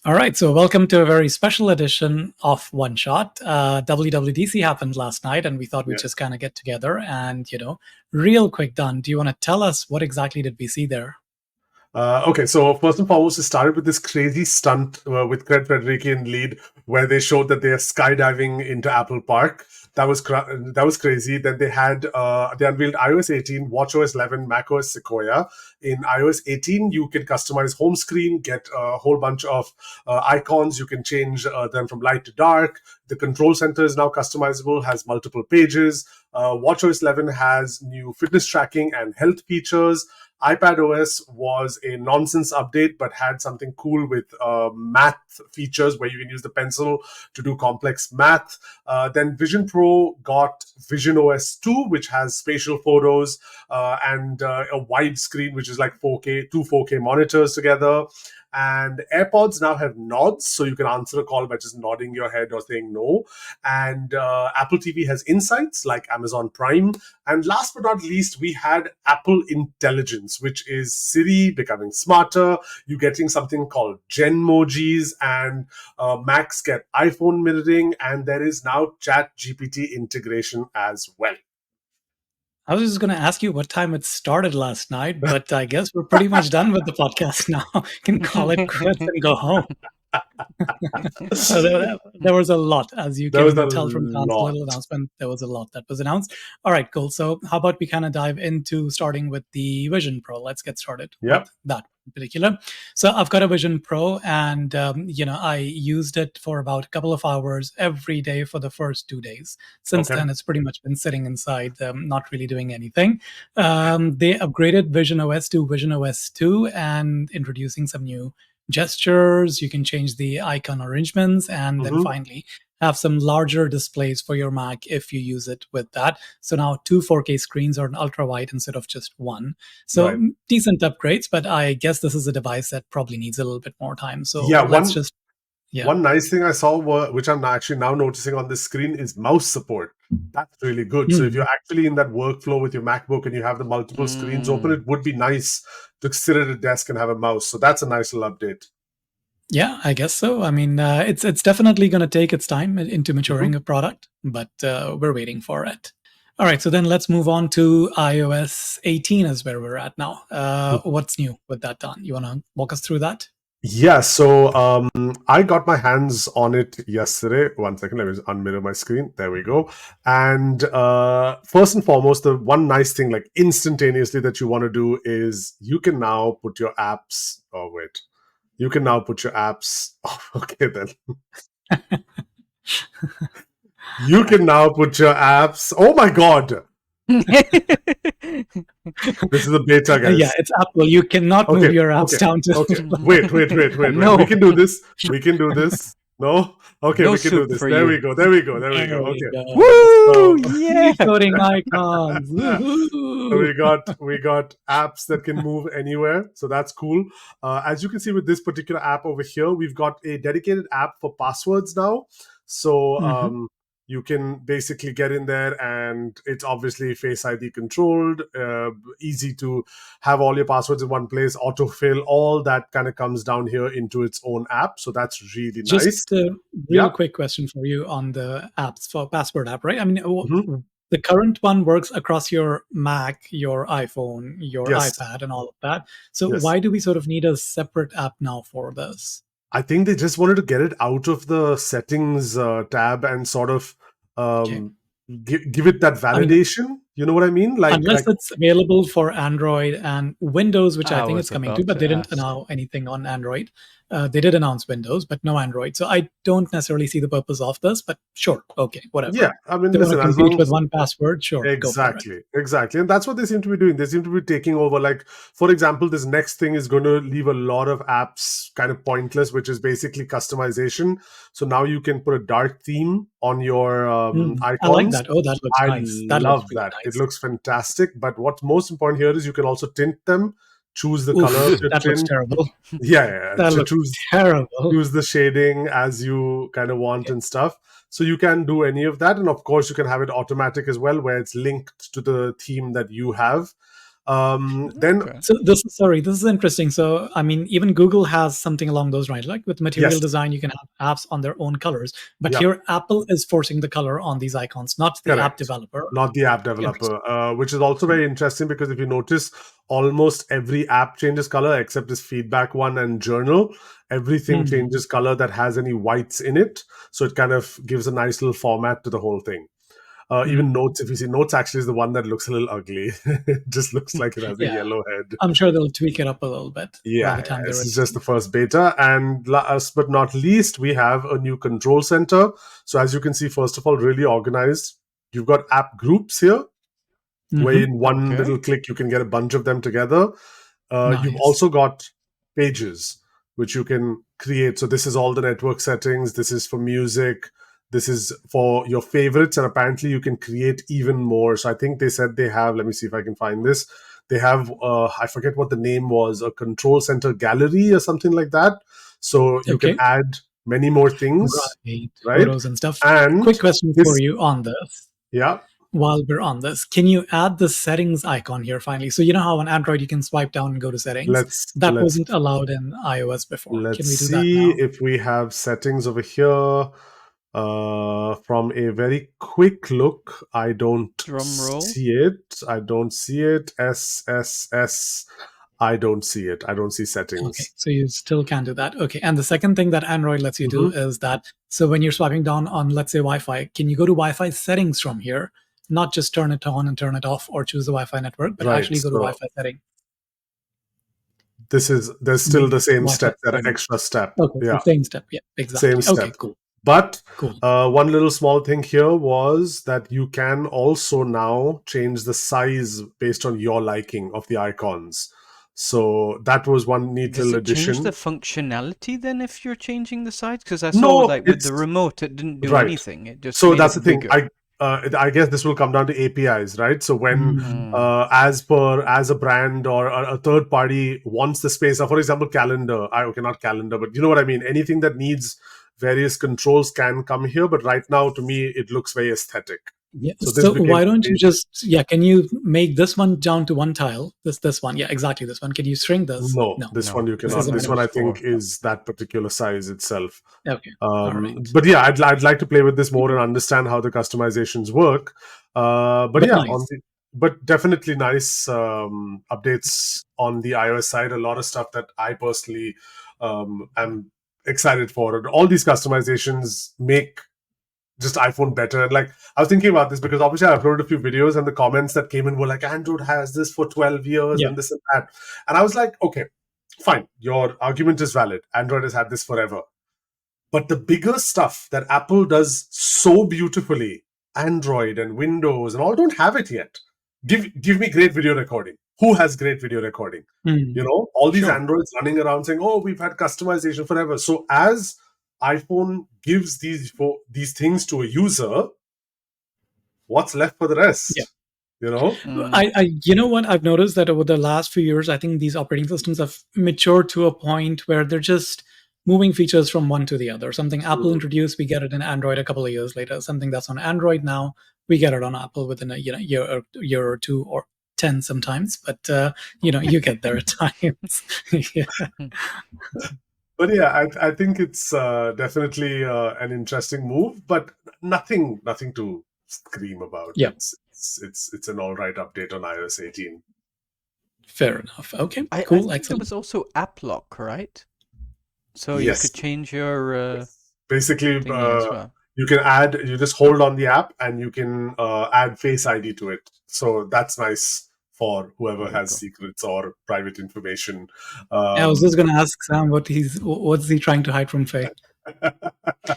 All right, so welcome to a very special edition of OneShot. WWDC happened last night, and we thought we'd just kind of get together and, real quick, Don, do you want to tell us what exactly did we see there? Okay, so first and foremost, it started with this crazy stunt with Craig Federighi in lead, where they showed that they are skydiving into Apple Park. That was crazy. Then they unveiled iOS 18, WatchOS 11, macOS Sequoia. In iOS 18, you can customize home screen, get a whole bunch of icons. You can change them from light to dark. The control center is now customizable, has multiple pages. WatchOS 11 has new fitness tracking and health features. iPadOS was a nonsense update, but had something cool with math features where you can use the pencil to do complex math. Then Vision Pro got Vision OS 2, which has spatial photos and a wide screen, which is like 4K, two 4K monitors together. And AirPods now have nods, so you can answer a call by just nodding your head or saying no. And Apple TV has insights like Amazon Prime. And last but not least, we had Apple Intelligence, which is Siri becoming smarter. You're getting something called Genmojis, and Macs get iPhone mirroring, and there is now Chat GPT integration as well. I was just going to ask you what time it started last night, but I guess we're pretty much done with the podcast now. Can call it quits and go home. So there was a lot, as you can tell from Tom's little announcement. There was a lot that was announced. All right, cool. So how about we kind of dive into starting with the Vision Pro? Let's get started with that in particular. So I've got a Vision Pro, and I used it for about a couple of hours every day for the first 2 days. Since then, it's pretty much been sitting inside, not really doing anything. They upgraded Vision OS to Vision OS 2 and introducing some new gestures. You can change the icon arrangements, and then finally have some larger displays for your Mac if you use it with that. So now 2 4K screens are an ultra wide instead of just one. So decent upgrades, but I guess this is a device that probably needs a little bit more time. So one nice thing I saw, which I'm actually now noticing on this screen, is mouse support. That's really good. So if you're actually in that workflow with your MacBook and you have the multiple screens open, it would be nice to sit at a desk and have a mouse. So that's a nice little update. Yeah, I guess so. I mean, it's definitely going to take its time into maturing a product, but we're waiting for it. All right, so then let's move on to iOS 18 is where we're at now. What's new with that, Don? You want to walk us through that? Yeah, so I got my hands on it yesterday. 1 second, let me just unmirror my screen. There we go. And first and foremost, the one nice thing, like instantaneously, that you want to do is you can now put your apps. Oh, wait. You can now put your apps. Oh, okay, then. You can now put your apps. Oh my God. This is a beta, guys. Yeah, it's Apple. You cannot move your apps down to. Wait. No. We can do this. No? Okay, we can do this. There we go. Okay. Woo! Yeah! Coding icons. So we got apps that can move anywhere. So that's cool. As you can see with this particular app over here, we've got a dedicated app for passwords now. So you can basically get in there, and it's obviously Face ID controlled, easy to have all your passwords in one place, autofill, all that kind of comes down here into its own app. So that's really nice. Just a real quick question for you on the apps for password app, right? I mean, the current one works across your Mac, your iPhone, your iPad, and all of that. So why do we sort of need a separate app now for this? I think they just wanted to get it out of the settings tab and sort of give it that validation. You know what I mean? Unless it's available for Android and Windows, which I think is coming too, but they didn't announce anything on Android. They did announce Windows, but no Android. So I don't necessarily see the purpose of this, but sure, okay, whatever. Yeah, I mean, they want to compete with one password, sure. Exactly. And that's what they seem to be doing. They seem to be taking over. Like, for example, this next thing is going to leave a lot of apps kind of pointless, which is basically customization. So now you can put a dark theme on your icons. I like that. Oh, that looks nice. I love that. Nice. It looks fantastic. But what's most important here is you can also tint them. Choose the color. That looks terrible. Yeah. That looks terrible. Choose the shading as you kind of want and stuff. So you can do any of that. And of course, you can have it automatic as well, where it's linked to the theme that you have. Then Okay. So this is interesting. So I mean, even Google has something along those lines. Like with material yes, design, you can have apps on their own colors. But yeah, here, Apple is forcing the color on these icons, not the app correct. developer. Not the app Interesting. developer, which is also very interesting because if you notice, almost every app changes color except this feedback one and journal. Everything Hmm. changes color that has any whites in it. So it kind of gives a nice little format to the whole thing. Even Hmm. notes, if you see, notes actually is the one that looks a little ugly. It just looks like it has a Yeah, yellow head. I'm sure they'll tweak it up a little bit by Yeah, the time yeah, they this is release just the it. first beta. And last but not least, we have a new control center. So as you can see, first of all, really organized. You've got app groups here, where Hmm. in one Okay. little click you can get a bunch of them together. You've Nice. also got pages which you can create. So this is all the network settings. This is for music. This is for your favorites, and apparently you can create even more. So I think they said they have. Let me see if I can find this. They have. I forget what the name was. A control center gallery or something like that. So you can Okay. add many more things, Right. right? Photos and stuff. Quick And question for this, you on this. yeah, While we're on this, can you add the settings icon here finally? So you know how on Android you can swipe down and go to settings? let's That let's wasn't allowed in iOS before. Can Let's we do that see now? if we have settings over here. From a very quick look, I don't Drum roll. see it. I don't see it. SSS. I don't see it. I don't see Okay, settings. so you still can do that. Okay, and the second thing that Android lets you do Mhm. is that, so when you're swiping down on, let's say, Wi-Fi, can you go to Wi-Fi settings from here? Not just turn it on and turn it off or choose the Wi-Fi network, but Right. actually go to So Wi-Fi settings. there's still the same Wi-Fi step, that settings. extra step. Okay, so Yeah, same step. Yeah, same exactly. Okay, step. cool, But cool. one little small thing here was that you can also now change the size based on your liking of the icons. So that was one neat Does little it change the addition. functionality then if you're changing the size? Because I saw No, like with the it's remote, it didn't do right. anything. It just So made that's the it thing. bigger. I guess this will come down to APIs, right? So when Mm, Hmm. as a brand or a third party wants the space, for example, calendar. Okay, not calendar, but you know what I mean. Anything that needs various controls can come here. But right now, to me, it looks very aesthetic. yeah. So this So became why a don't you big. just, yeah? Can you make this one down to one tile? This one, yeah, exactly. This one. Can you shrink this? No, No, this one No, you this no, cannot. isn't This going mine to one work. I was think 4. is that particular size itself. Okay, all right. But yeah, I'd like to play with this more and understand how the customizations work. But But yeah, nice. but definitely nice updates on the iOS side. A lot of stuff that I personally am excited for. And all these customizations make just iPhone better. And like I was thinking about this because obviously I uploaded a few videos and the comments that came in were like, Android has this for 12 years Yeah. and this and that. And I was like, okay, fine, your argument is valid. Android has had this forever. But the bigger stuff that Apple does so beautifully, Android and Windows and all don't have it yet. Give me great video recording. Who has great video recording? Mm, You know, all these Sure. Androids running around saying, "Oh, we've had customization forever." So as iPhone gives these things to a user, what's left for the yeah. rest? You know? Mm. You know what? I've noticed that over the last few years, I think these operating systems have matured to a point where they're just moving features from one to the other. Something Apple Mhm. introduced, we get it in Android a couple of years later. Something that's on Android now, we get it on Apple within a year or two or 10 sometimes. But you get there at times. Yeah. Hmm. But yeah, I think it's definitely an interesting move, but nothing to scream about. Yeah. It's an all right update on iOS 18. Fair enough. Okay. I Cool. think there Excellent. was also app lock, right? So you Yes, could change your yes. Basically, thingy as well. you just hold on the app and you can add Face ID to it. So that's nice for whoever Very has cool. secrets or private information. I was Um, just going to ask Sam what's he trying to hide from Faye? No,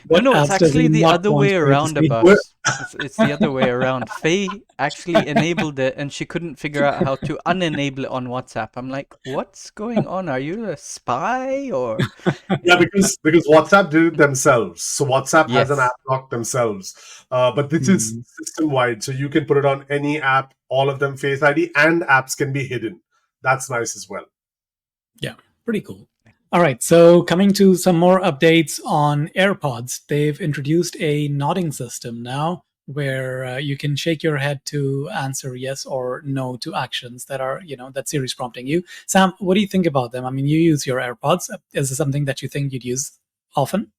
What no, it's apps does he actually the not other want way Faye to around, see? Abbas. It's the other way around. Faye actually enabled it and she couldn't figure out how to unenable it on WhatsApp. I'm like, what's going on? Are you a spy or Yeah, because WhatsApp did it themselves. So WhatsApp has an app Yes. lock themselves, but this is Hmm. system wide. So you can put it on any app, all of them Face ID, and apps can be hidden. That's nice as well. Yeah, pretty cool. All right, so coming to some more updates on AirPods, they've introduced a nodding system now, where you can shake your head to answer yes or no to actions that are, that Siri's prompting you. Sam, what do you think about them? I mean, you use your AirPods. Is this something that you think you'd use often?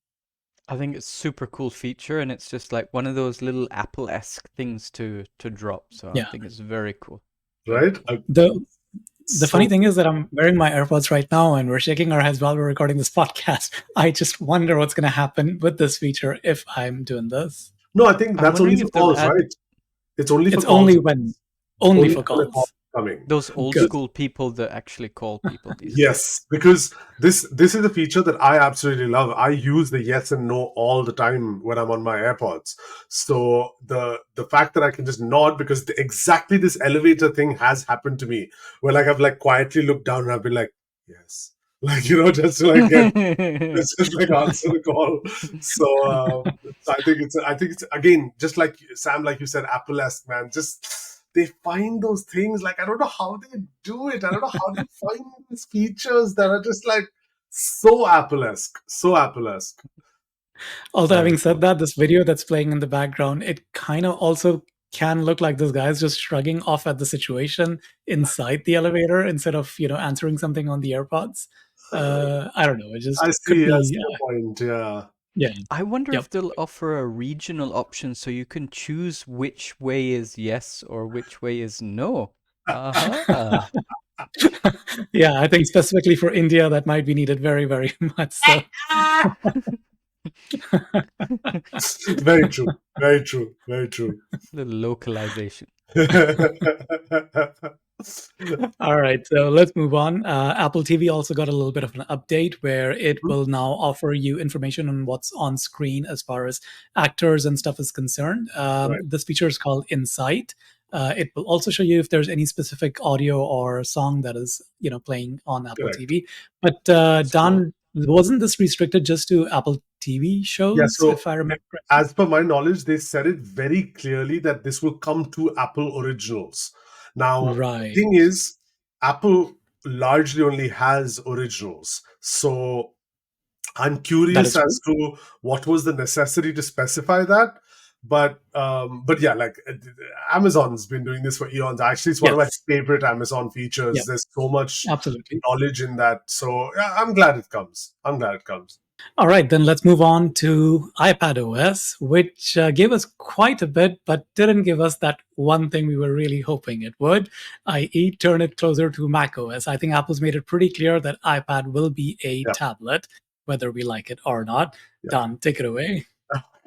I think it's super cool feature, and it's just like one of those little Apple-esque things to drop. So I Yeah. think it's very cool. Very Right? cool. The funny thing is that I'm wearing my AirPods right now and we're shaking our heads while we're recording this podcast. I just wonder what's going to happen with this feature if I'm doing this. No, I think I'm that's only wondering for if they'll calls, add right? It's only for It's calls. only Only for when a call calls. is coming. those old Good. school people that actually call people these days. Yes, because this is a feature that I absolutely love. I use the yes and no all the time when I'm on my AirPods. So the fact that I can just nod, because exactly this elevator thing has happened to me, where like I've like quietly looked down and I've been like, yes, like just to like get it's just like answer the call. So I think it's again just like Sam, like you said, Apple-esque, man. Just they find those things. Like I don't know how they do it. I don't know how they find these features that are just like so Apple-esque, so Apple-esque. Although, Very having cool. said that, this video that's playing in the background, it kind of also can look like this guy's just shrugging off at the situation inside the elevator instead of, answering something on the AirPods. I don't know. It just could I be, see your point. Yeah. yeah. I wonder Yep. if they'll offer a regional option so you can choose which way is yes or which way is no. Uh-huh. Yeah, I think specifically for India, that might be needed very, very much so. Very true. Very true. Very true. Little localization. All right, so let's move on. Apple TV also got a little bit of an update where it will now offer you information on what's on screen as far as actors and stuff is concerned. Right. This feature is called Insight. It will also show you if there's any specific audio or song that is, playing on Apple Correct. TV. But So, Dan, wasn't this restricted just to Apple TV yeah. shows, So if I remember correctly? as per my knowledge, they said it very clearly that this will come to Apple Originals. Now, the Right. thing is, Apple largely only has Originals. So I'm That curious is true. as to what was the necessity to specify that. But yeah, like Amazon's been doing this for eons. Actually, it's one of my Yes. favorite Amazon features. Yep. There's so much Absolutely. knowledge in that. So yeah, I'm glad it comes. I'm glad it comes. All right, then let's move on to iPadOS, which gave us quite a bit, but didn't give us that one thing we were really hoping it would, i.e., turn it closer to macOS. I think Apple's made it pretty clear that iPad will be a Yeah. tablet, whether we like it or not. Yeah. Dan, take it away.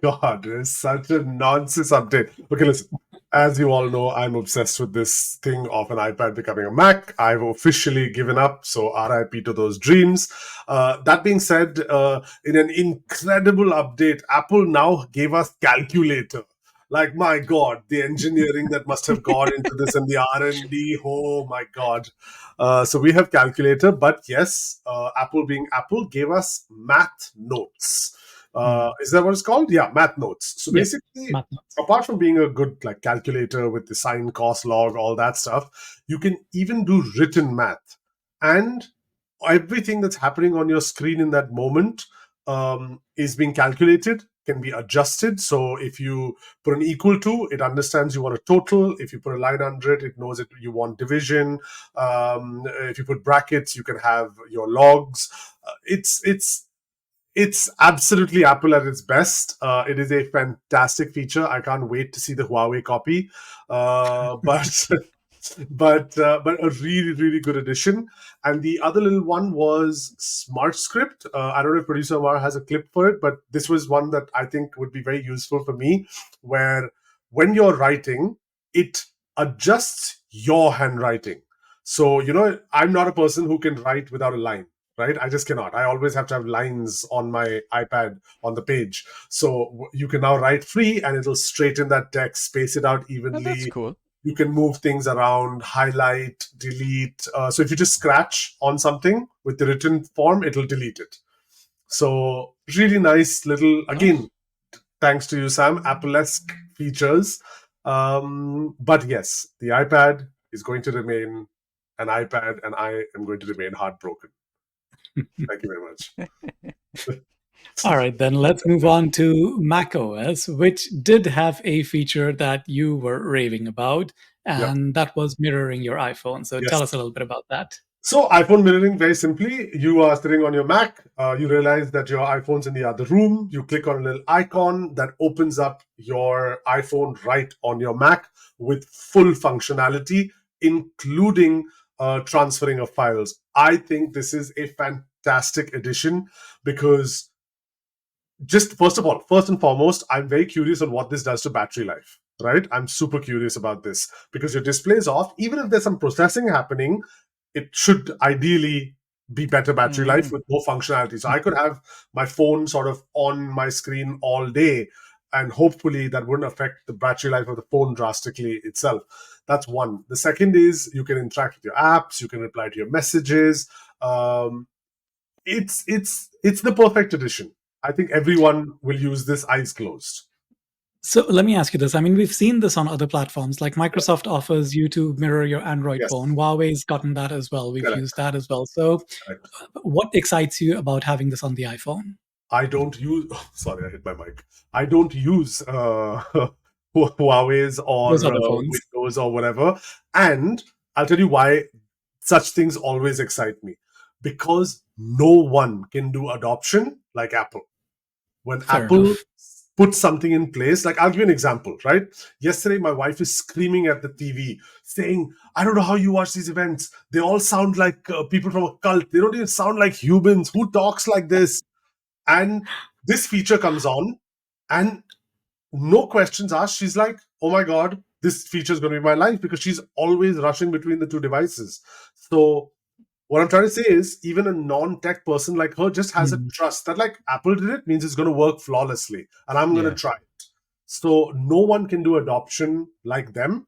God, it's such a nonsense update. Okay, listen. As you all know, I'm obsessed with this thing of an iPad becoming a Mac. I've officially given up, so RIP to those dreams. That being said, in an incredible update, Apple now gave us calculator. Like, my God, the engineering that must have gone into this and the R&D. Oh my God. So we have calculator, but yes, Apple being Apple gave us math notes. Is that what it's called? Yeah, math notes. So Yeah, basically, math notes. apart from being a good like calculator with the sine, cos, log, all that stuff, you can even do written math, and everything that's happening on your screen in that moment is being calculated, can be adjusted. So if you put an equal to, it understands you want a total. If you put a line under it, it knows it you want division. If you put brackets, you can have your logs. It's absolutely Apple at its best. It is a fantastic feature. I can't wait to see the Huawei copy. But but a really really good addition. And the other little one was Smart Script. I don't know if producer Amar has a clip for it, but this was one that I think would be very useful for me, where when you're writing, it adjusts your handwriting. So I'm not a person who can write without a line, right? I just cannot. I always have to have lines on my iPad on the page. So you can now write free and it'll straighten that text, space it out Oh, that's evenly. cool. You can move things around, highlight, delete. So if you just scratch on something with the written form, it'll delete it. So really nice little, again, Nice. thanks to you, Sam, Apple-esque features. But yes, the iPad is going to remain an iPad, and I am going to remain heartbroken. Thank you very much. All right, then let's move on to macOS, which did have a feature that you were raving about, Yep. and that was mirroring your iPhone. So tell Yes. us a little bit about that. So iPhone mirroring, very simply, you are sitting on your Mac, you realize that your iPhone's in the other room, you click on a little icon that opens up your iPhone right on your Mac with full functionality, including transferring of files. I think this is a fantastic addition because just first of all, first and foremost, I'm very curious on what this does to battery life, right? I'm super curious about this because your display is off. Even if there's some processing happening, it should ideally be better battery life Mm. with more functionality. So I could have my phone sort of on my screen all day, and hopefully that wouldn't affect the battery life of the phone drastically itself. That's one. The second is you can interact with your apps, you can reply to your messages. Um, it's the perfect addition. I think everyone will use this eyes closed. So let me ask you this. I mean, we've seen this on other platforms, like Yeah. Microsoft offers you to mirror your Android Yes, phone. Huawei's gotten that as well. We've correct, used that as well. So, correct. what excites you about having this on the iPhone? I don't use. Oh, sorry, I hit my mic. I don't use Huawei's Those or other phones. Windows or whatever. And I'll tell you why such things always excite me, because no one can do adoption like Apple. When Fair Apple enough. puts something in place, like I'll give you an example, right? Yesterday, my wife is screaming at the TV saying, I don't know how you watch these events. They all sound like people from a cult. They don't even sound like humans. Who talks like this? And this feature comes on, and no questions asked. She's like, oh my God, this feature is going to be my life, because she's always rushing between the two devices. So what I'm trying to say is, even a non-tech person like her just has a Mm. trust that, like, Apple did it means it's going to work flawlessly, and I'm going to Yeah. try it. So no one can do adoption like them,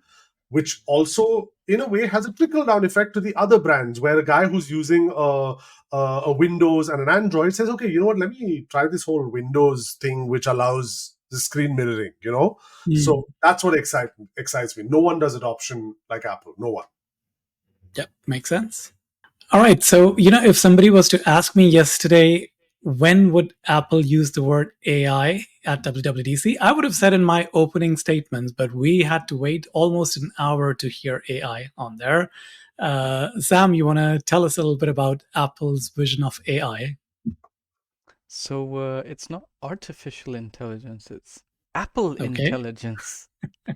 which also, in a way, has a trickle-down effect to the other brands, where a guy who's using a Windows and an Android says, okay, you know what, let me try this whole Windows thing, which allows the screen mirroring, you know? Mm. So that's what excites me. No one does adoption like Apple. No one. Yep, makes sense. All right. So, if somebody was to ask me yesterday, when would Apple use the word AI at WWDC, I would have said in my opening statements, but we had to wait almost an hour to hear AI on there. Sam, you want to tell us a little bit about Apple's vision of AI? So it's not artificial intelligence, it's Apple Okay. intelligence.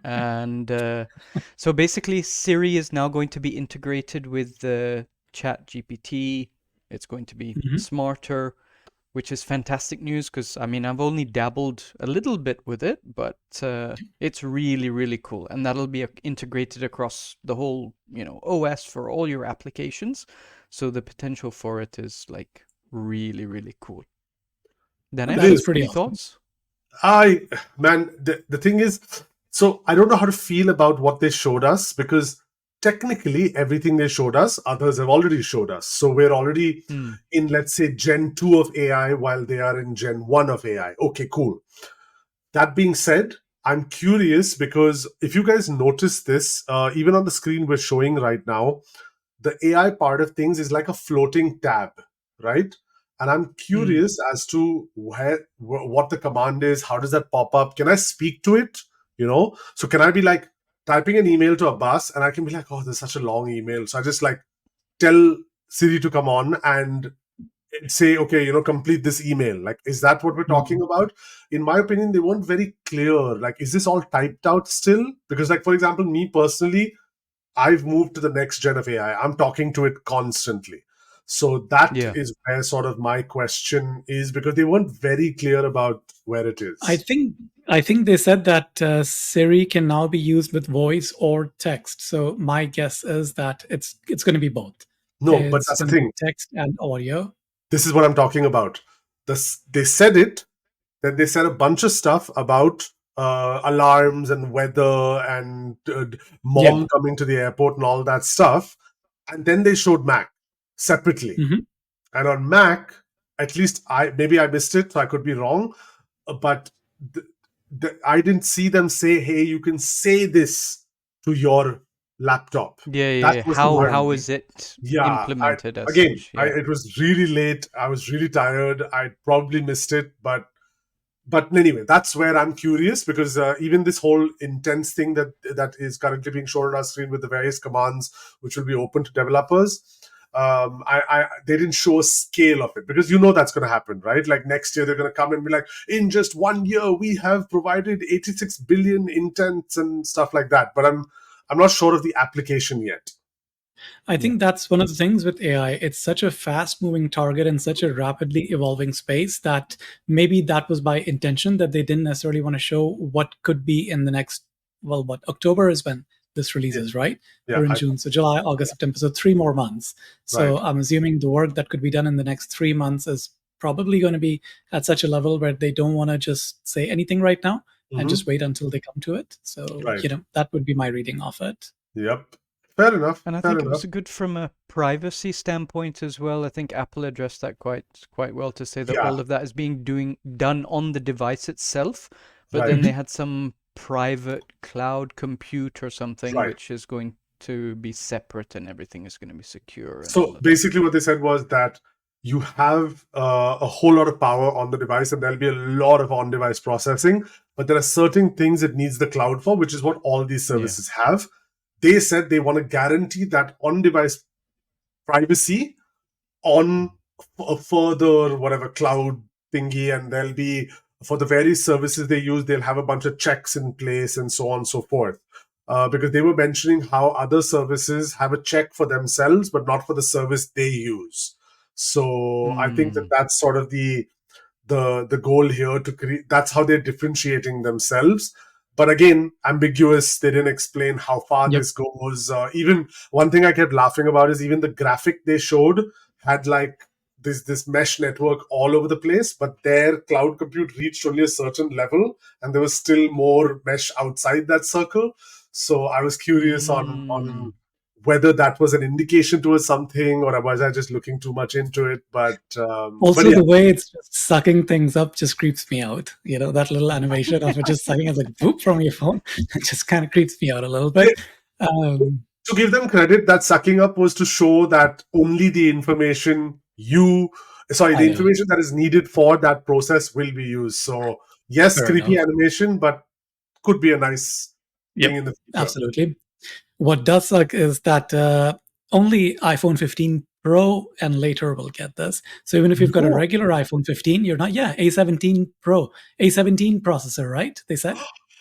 And so basically, Siri is now going to be integrated with the Chat GPT. It's going to be Mhm. smarter, which is fantastic news because I mean, I've only dabbled a little bit with it, but it's really, really cool. And that'll be integrated across the whole, OS for all your applications. So the potential for it is like really, really cool. It That is Danesh, is. pretty any awesome. thoughts? The thing is, so I don't know how to feel about what they showed us, because technically everything they showed us, others have already showed us. So we're already Hmm. in, let's say, Gen 2 of AI, while they are in Gen 1 of AI. Okay, cool. That being said, I'm curious, because if you guys notice this, even on the screen we're showing right now, the AI part of things is like a floating tab, right? And I'm Hmm. curious as to what the command is. How does that pop up? Can I speak to it? So can I be like typing an email to Abbas, and I can be like, oh, there's such a long email. So I just like tell Siri to come on and say, okay, complete this email. Like, is that what we're talking Mhm. about? In my opinion, they weren't very clear. Like, is this all typed out still? Because, like, for example, me personally, I've moved to the next gen of AI. I'm talking to it constantly. So that Yeah. is where sort of my question is, because they weren't very clear about where it I is. think I think they said that Siri can now be used with voice or text. So my guess is that it's going to be both. No, but It's that's the going to be thing. text and audio. This is what I'm talking about. They said it, then they said a bunch of stuff about alarms and weather and Yeah. mom coming to the airport and all that stuff. And then they showed Mac separately. Hmm. And on Mac, at least maybe I missed it, so I could be wrong, but I didn't see them say, "Hey, you can say this to your laptop. Yeah. That was the How worry. is it Yeah, implemented as such? Yeah. it was really late. I was really tired. I probably missed it, but anyway, that's where I'm curious, because even this whole intense thing that is currently being shown on our screen with the various commands which will be open to developers, they didn't show a scale of it, because that's going to happen, right? Like next year they're going to come and be like, in just 1 year we have provided 86 billion intents and stuff like that. But I'm not sure of the application yet. I think that's one of the things with AI. It's such a fast moving target in such a rapidly evolving space that maybe that was by intention, that they didn't necessarily want to show what could be in the next, well, what, October is when this releases, right? Yeah, We're in June. So July, August, September. So 3 more months. So right. I'm assuming the work that could be done in the next 3 months is probably going to be at such a level where they don't want to just say anything right now and Mhm. just wait until they come to it. So, Right. that would be my reading of it. Yep. Fair enough. And I Fair think it enough. was good from a privacy standpoint as well. I think Apple addressed that quite well to say that Yeah. all of that is done on the device itself, but Right. then they had some private cloud compute or something Right. which is going to be separate and everything is going to be secure. And all So of that. basically, what they said was that you have a whole lot of power on the device, and there'll be a lot of on-device processing. But there are certain things it needs the cloud for, which is what all these services have. They said they want to guarantee that on-device privacy on a further whatever cloud thingy, and there'll be, for the various services they use, they'll have a bunch of checks in place and so on and so forth. Because they were mentioning how other services have a check for themselves, but not for the service they use. So I think that that's sort of the goal here, to create. That's how they're differentiating themselves. But again, ambiguous. They didn't explain how far Yep. this goes. Even one thing I kept laughing about is even the graphic they showed had like this mesh network all over the place, but their cloud compute reached only a certain level, and there was still more mesh outside that circle. So I was curious on whether that was an indication towards something, or was I just looking too much into it? But Also, yeah, the way it's just sucking things up just creeps me out. That little animation of it just sucking is like whoop from your phone. It just kind of creeps me out a little bit. To give them credit, that sucking up was to show that only the information the I know. information that is needed for that process will be used. So yes, Fair creepy enough. animation, but could be a nice thing in the future. Absolutely. What does suck is that only iPhone 15 Pro and later will get this. So even if you've got a No. regular iPhone 15, you're not, A17 Pro, A17 processor, right? They said.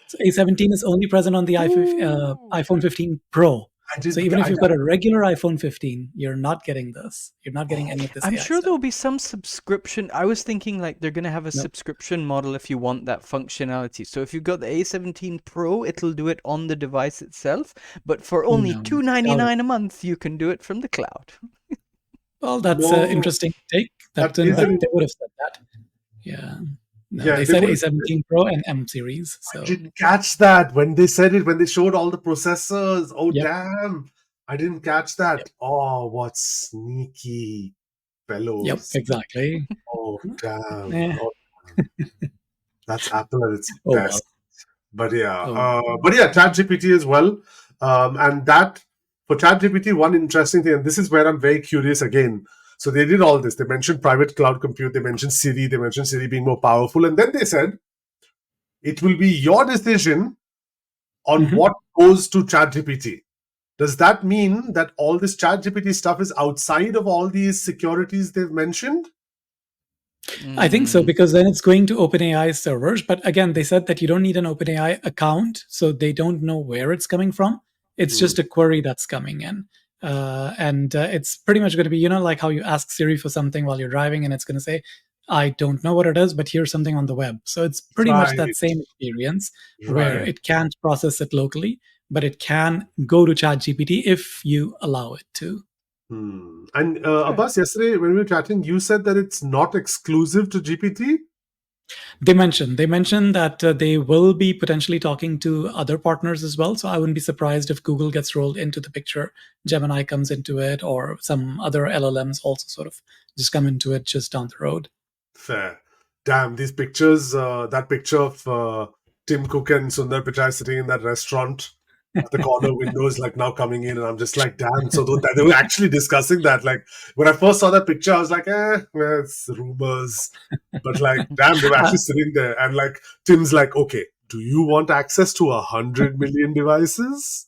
So A17 is only present on the iPhone 15 Pro. So even if you've got a regular iPhone 15, you're not getting this. You're not getting any of this I'm AI sure stuff. there'll be some subscription. I was thinking like they're going to have a subscription model if you want that functionality. So if you've got the A17 Pro, it'll do it on the device itself. But for only No, $299 a month, you can do it from the cloud. Well, that's an interesting take. That That is they would have said that. Yeah. No, Yeah, they they said would- A17 Pro and M series. I So didn't catch that when they said it, when they showed all the processors. Oh, Yep. damn. I didn't catch that. Oh, what sneaky fellows. Yep, exactly. Oh, damn. Eh. Oh, damn. That's Apple at its Oh, best. well. But yeah, Oh. ChatGPT as well. And that, for ChatGPT, one interesting thing, and this is where I'm very curious again. So they did all this. They mentioned private cloud compute. They mentioned Siri being more powerful. And then they said, it will be your decision on what goes to ChatGPT. Does that mean that all this ChatGPT stuff is outside of all these securities they've mentioned? I think so, because then it's going to OpenAI servers. But again, they said that you don't need an OpenAI account, so they don't know where it's coming from. It's just a query that's coming in. And it's pretty much going to be, like how you ask Siri for something while you're driving, and it's going to say, I don't know what it is, but here's something on the web. So it's pretty much that same experience where it can't process it locally, but it can go to ChatGPT if you allow it to. And Abbas, yesterday when we were chatting, you said that it's not exclusive to GPT? They mentioned that they will be potentially talking to other partners as well. So I wouldn't be surprised if Google gets rolled into the picture, Gemini comes into it, or some other LLMs also sort of just come into it just down the road. Fair. Damn, these pictures, that picture of Tim Cook and Sundar Pichai sitting in that restaurant at the corner windows like now coming in, and I'm just like, damn. So they were actually discussing that. Like when I first saw that picture, I was like, well, it's rumors. But like, damn, they were actually sitting there, and like Tim's like, okay, do you want access to 100 million devices?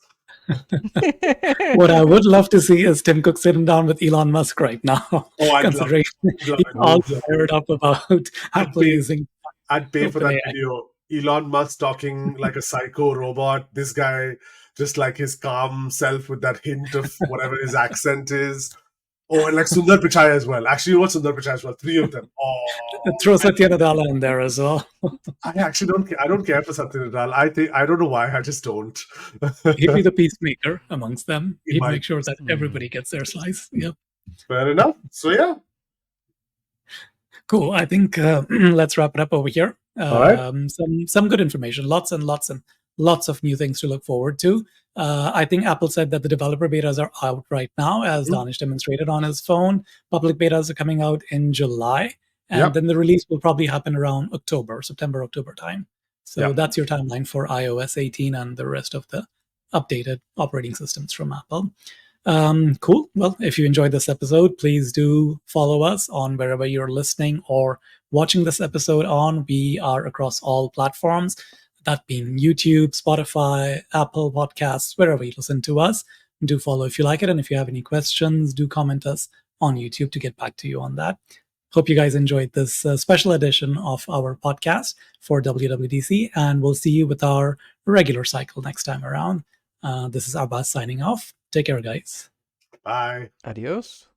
What I would love to see is Tim Cook sitting down with Elon Musk right now, Oh, I'd considering he's all fired up about Apple using. I'd pay for that OpenAI. video. Elon Musk talking like a psycho robot. This guy, just like his calm self with that hint of whatever his accent is. Oh, and like Sundar Pichai as well. Actually, you know what Sundar Pichai as well? 3 of them. Oh, Throw Satya Nadella in there as well. I actually don't care. I don't care for Satya Nadella. I don't know why. I just don't. He'd be the peacemaker amongst them. He He'd might. make sure that everybody gets their slice. Yep. Fair enough. So yeah. Cool. I think let's wrap it up over here. All right. Some good information. Lots and lots of new things to look forward to. I think Apple said that the developer betas are out right now, as Danish demonstrated on his phone. Public betas are coming out in July, and then the release will probably happen around September, October time. So that's your timeline for iOS 18 and the rest of the updated operating systems from Apple. Cool. Well, if you enjoyed this episode, please do follow us on wherever you're listening or watching this episode on. We are across all platforms, that being YouTube, Spotify, Apple Podcasts, wherever you listen to us. Do follow if you like it. And if you have any questions, do comment us on YouTube to get back to you on that. Hope you guys enjoyed this special edition of our podcast for WWDC, and we'll see you with our regular cycle next time around. This is Abbas signing off. Take care, guys. Bye. Adios.